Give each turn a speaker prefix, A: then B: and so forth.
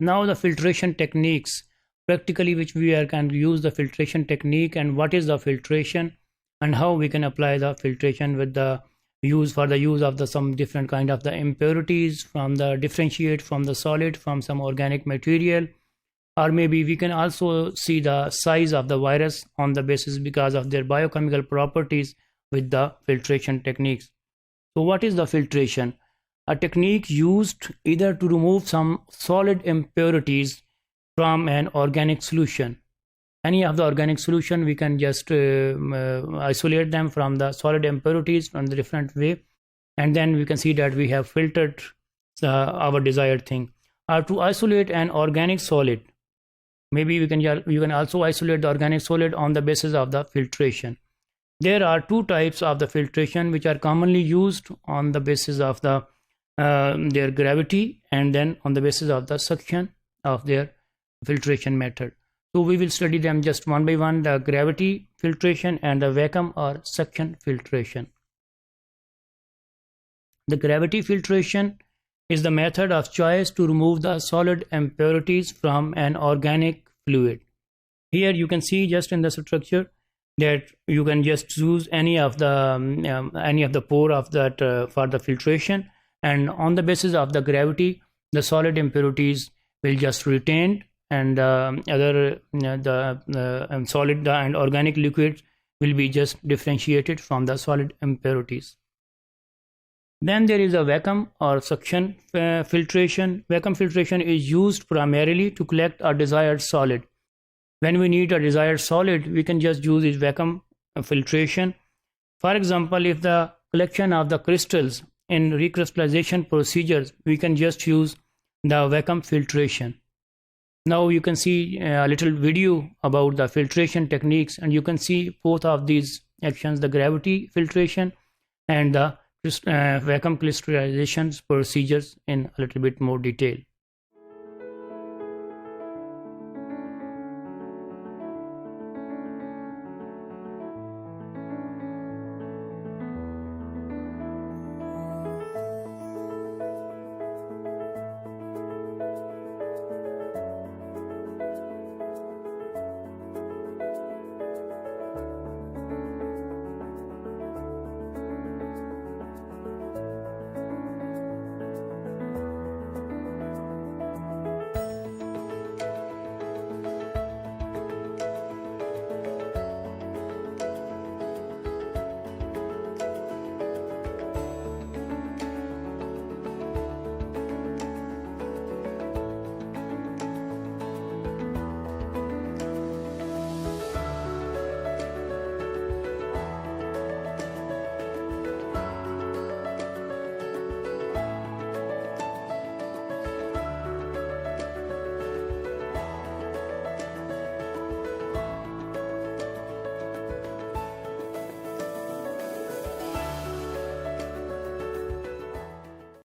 A: Now the filtration techniques, practically which we can use the filtration technique, and what is the filtration and how we can apply the filtration with the use of the some different kind of the impurities from the differentiate from the solid from some organic material, or maybe we can also see the size of the virus on the basis because of their biochemical properties with the filtration techniques. So what is the filtration? A technique used either to remove some solid impurities from an organic solution. Any of the organic solution, we can just isolate them from the solid impurities in the different way, and then we can see that we have filtered our desired thing. Or to isolate an organic solid, maybe you can also isolate the organic solid on the basis of the filtration. There are two types of the filtration which are commonly used on the basis of the their gravity, and then on the basis of the suction of their filtration method. So we will study them just one by one, the gravity filtration and the vacuum or suction filtration. The gravity filtration is the method of choice to remove the solid impurities from an organic fluid. Here you can see just in the structure that you can just choose any of the pore of that for the filtration, and on the basis of the gravity the solid impurities will just retained, and solid and organic liquids will be just differentiated from the solid impurities. Then there is a vacuum or suction filtration. Vacuum filtration is used primarily to collect a desired solid. When we need a desired solid, we can just use this vacuum filtration. For example, if the collection of the crystals in recrystallization procedures, we can just use the vacuum filtration. Now you can see a little video about the filtration techniques, and you can see both of these actions, the gravity filtration and the vacuum crystallization procedures, in a little bit more detail.